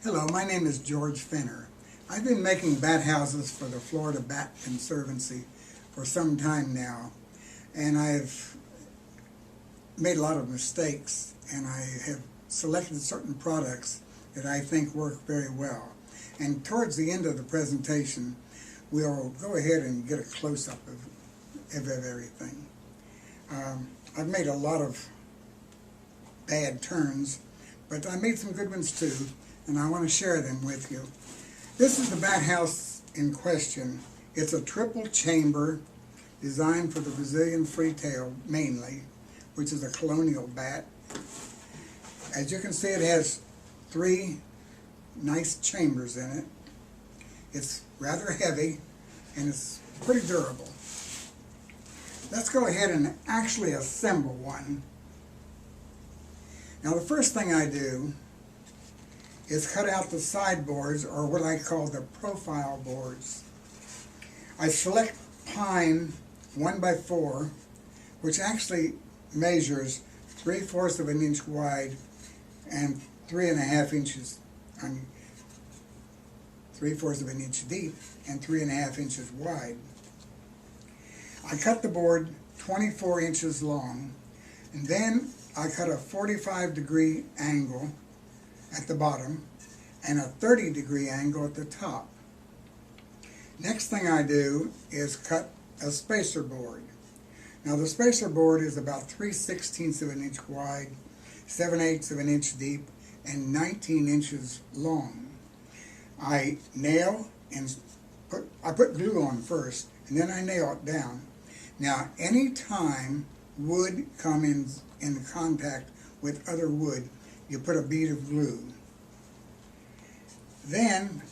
Hello, my name is George Fenner. I've been making bat houses for the Florida Bat Conservancy for some time now, and I've made a lot of mistakes, and I have selected certain products that I think work very well. And towards the end of the presentation, we'll go ahead and get a close-up of everything. I've made a lot of bad turns, but I made some good ones too, and I want to share them with you. This is the bat house in question. It's a triple chamber designed for the Brazilian freetail mainly, which is a colonial bat. As you can see, it has 3 nice chambers in it. It's rather heavy and it's pretty durable. Let's go ahead and actually assemble one. Now the first thing I do is cut out the sideboards, or what I call the profile boards. I select pine 1x4, which actually measures 3/4 of an inch wide and 3.5 inches, 3/4 of an inch deep and 3.5 inches wide. I cut the board 24 inches long, and then I cut a 45-degree angle at the bottom and a 30-degree angle at the top. Next thing I do is cut a spacer board. Now the spacer board is about 3/16 of an inch wide, 7/8 of an inch deep, and 19 inches long. I nail and put glue on first, and then I nail it down. Now any time wood comes in contact with other wood, you put a bead of glue. Then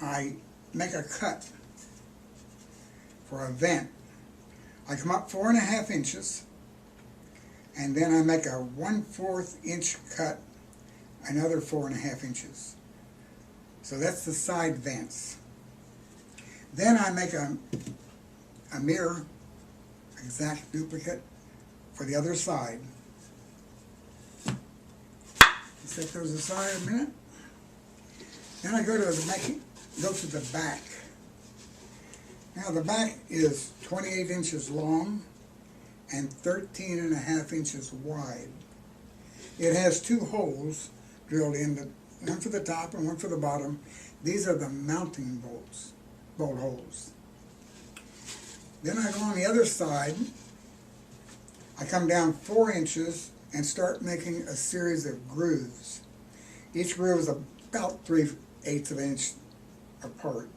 I make a cut for a vent. I come up 4.5 inches, and then I make a 1/4 inch cut, another 4.5 inches. So that's the side vents. Then I make a mirror, exact duplicate, for the other side. Set those aside a minute. Then I go to the back. Now the back is 28 inches long and 13.5 inches wide. It has 2 holes drilled in, one for the top and one for the bottom. These are the mounting bolt holes. Then I go on the other side. I come down 4 inches and start making a series of grooves. Each groove is about 3/8 of an inch apart.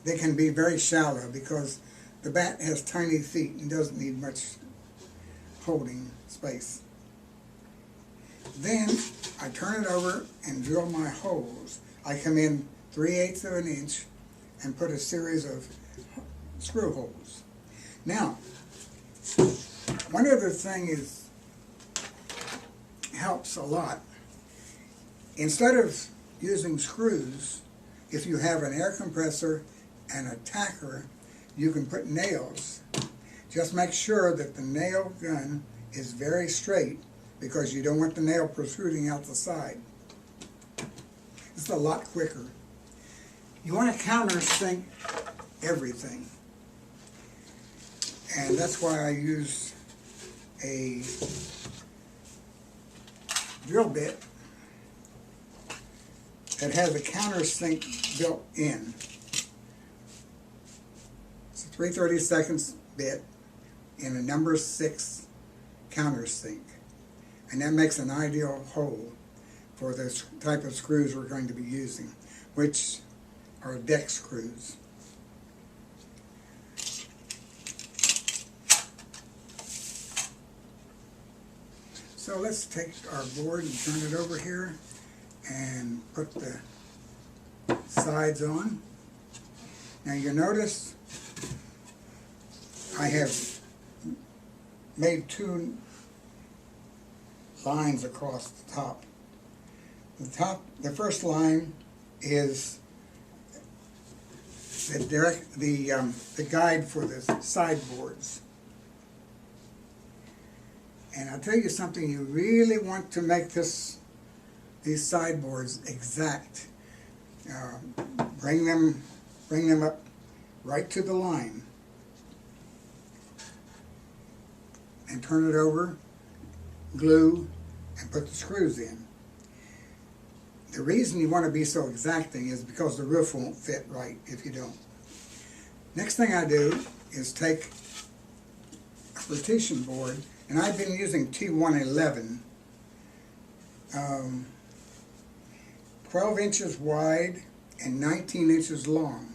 They can be very shallow because the bat has tiny feet and doesn't need much holding space. Then I turn it over and drill my holes. I come in 3/8 of an inch and put a series of screw holes. Now, one other thing helps a lot. Instead of using screws, if you have an air compressor and a tacker, you can put nails. Just make sure that the nail gun is very straight, because you don't want the nail protruding out the side. It's a lot quicker. You want to countersink everything, and that's why I use a drill bit that has a countersink built in. It's a 3/32 bit in a number 6 countersink, and that makes an ideal hole for this type of screws we're going to be using, which are deck screws. So let's take our board and turn it over here and put the sides on. Now you notice I have made 2 lines across the top. The first line is the guide for the sideboards. And I'll tell you something, you really want to make these sideboards exact. Bring them up right to the line and turn it over, glue, and put the screws in. The reason you want to be so exacting is because the roof won't fit right if you don't. Next thing I do is take a partition board, and I've been using T111, 12 inches wide and 19 inches long.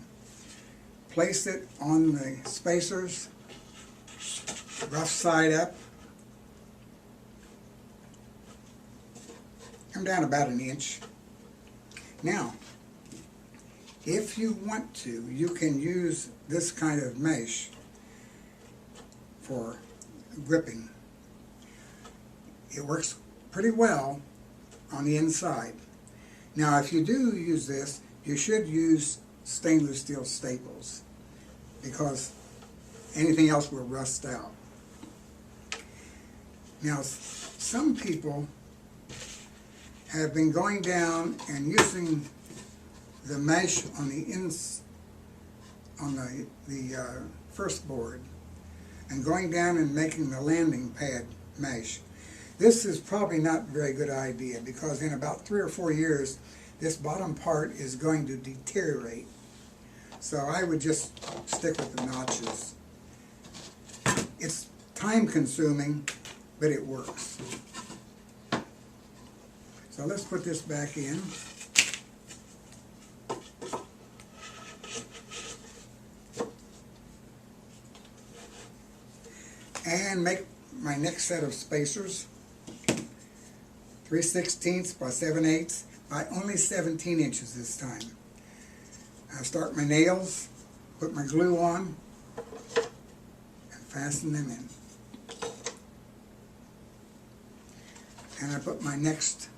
Place it on the spacers, rough side up. Come down about an inch. Now, if you want to, you can use this kind of mesh for gripping. It works pretty well on the inside. Now, if you do use this, you should use stainless steel staples because anything else will rust out. Now, some people have been going down and using the mesh on the first board and going down and making the landing pad mesh. This is probably not a very good idea because in about 3 or 4 years this bottom part is going to deteriorate. So I would just stick with the notches. It's time consuming, but it works. So let's put this back in. And make my next set of spacers 3/16 by 7/8 by only 17 inches this time. I start my nails, put my glue on, and fasten them in. And I put my next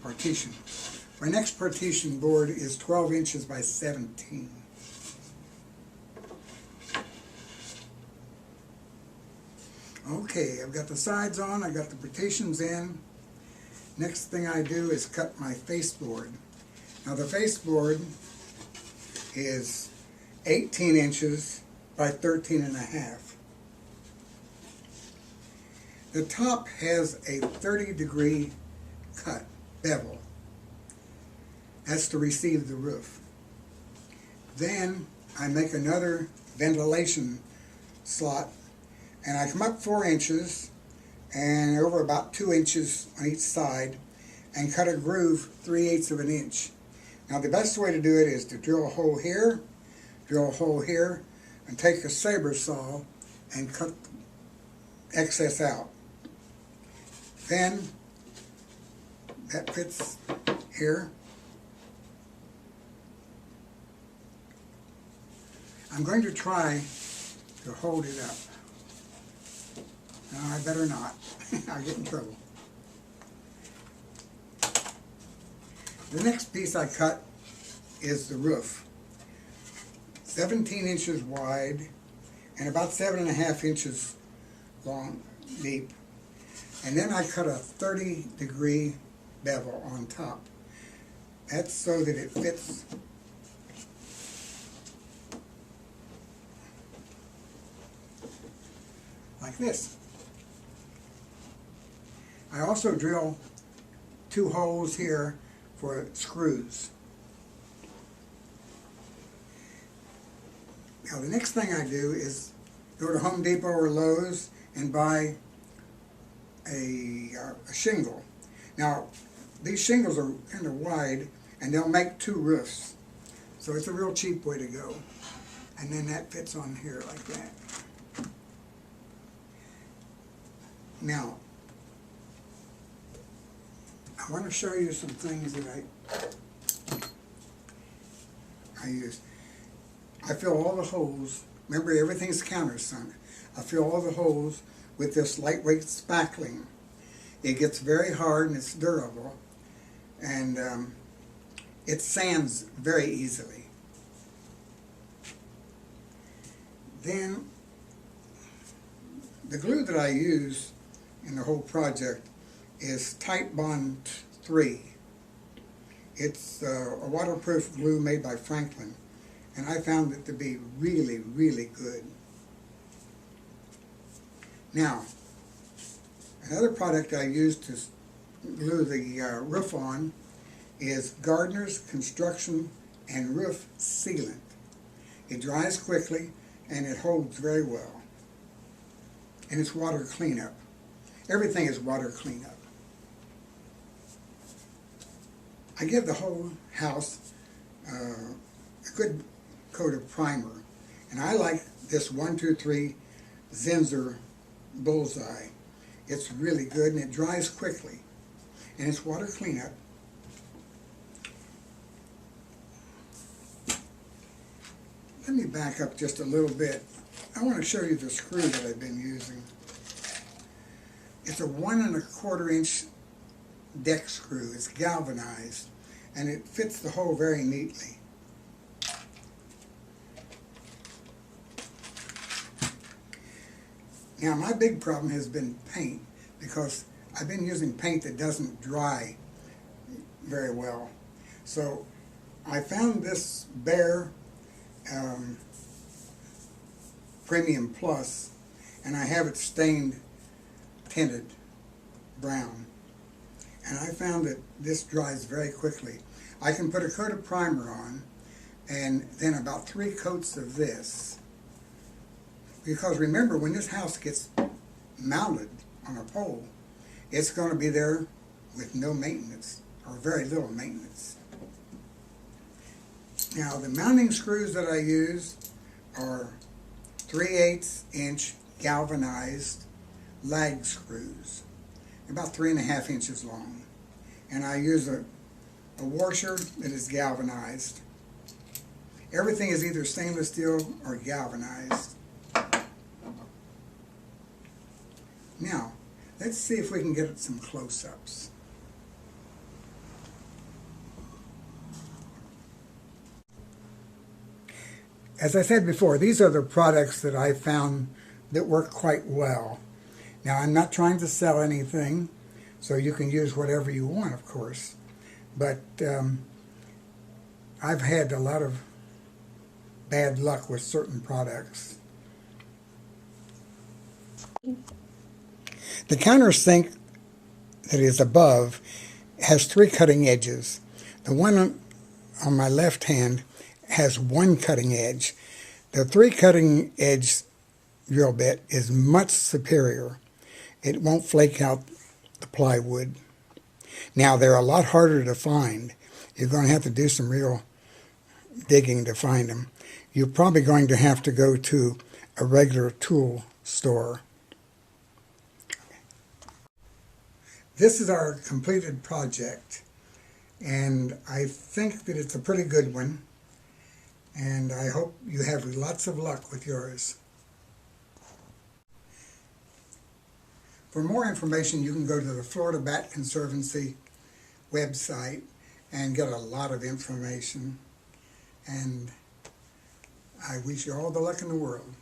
partition. My next partition board is 12 inches by 17. Okay, I've got the sides on, I got the partitions in. Next thing I do is cut my face board. Now the face board is 18 inches by 13.5. The top has a 30-degree cut, bevel. That's to receive the roof. Then I make another ventilation slot, and I come up 4 inches and over about 2 inches on each side and cut a groove 3/8 of an inch. Now the best way to do it is to drill a hole here, and take a saber saw and cut excess out. Then that fits here. I'm going to try to hold it up. No, I better not. I'll get in trouble. The next piece I cut is the roof. 17 inches wide and about 7.5 inches long, deep. And then I cut a 30-degree bevel on top. That's so that it fits like this. I also drill 2 holes here for screws. Now the next thing I do is go to Home Depot or Lowe's and buy a shingle. Now these shingles are kind of wide and they'll make 2 roofs. So it's a real cheap way to go. And then that fits on here like that. Now, I want to show you some things that I use. I fill all the holes. Remember, everything's countersunk. I fill all the holes with this lightweight spackling. It gets very hard and it's durable, and it sands very easily. Then, the glue that I use in the whole project is Titebond 3. It's a waterproof glue made by Franklin, and I found it to be really, really good. Now, another product I use to glue the roof on is Gardner's Construction and Roof Sealant. It dries quickly and it holds very well. And it's water cleanup. Everything is water cleanup. I give the whole house a good coat of primer. And I like this 123 Zinsser Bullseye. It's really good and it dries quickly. And it's water cleanup. Let me back up just a little bit. I want to show you the screw that I've been using. It's a 1 1/4 inch deck screw. It's galvanized and it fits the hole very neatly. Now my big problem has been paint, because I've been using paint that doesn't dry very well. So I found this Behr Premium Plus, and I have it stained tinted brown. And I found that this dries very quickly. I can put a coat of primer on and then about 3 coats of this. Because remember, when this house gets mounted on a pole, it's going to be there with no maintenance, or very little maintenance. Now the mounting screws that I use are 3/8 inch galvanized lag screws, about 3.5 inches long. And I use a washer that is galvanized. Everything is either stainless steel or galvanized. Now, let's see if we can get some close-ups. As I said before, these are the products that I found that work quite well. Now, I'm not trying to sell anything, so you can use whatever you want, of course. But I've had a lot of bad luck with certain products. The countersink that is above has 3 cutting edges. The one on my left hand has 1 cutting edge. The 3 cutting edge drill bit is much superior. It won't flake out the plywood. Now, they're a lot harder to find. You're going to have to do some real digging to find them. You're probably going to have to go to a regular tool store. This is our completed project, and I think that it's a pretty good one, and I hope you have lots of luck with yours. For more information, you can go to the Florida Bat Conservancy website and get a lot of information, and I wish you all the luck in the world.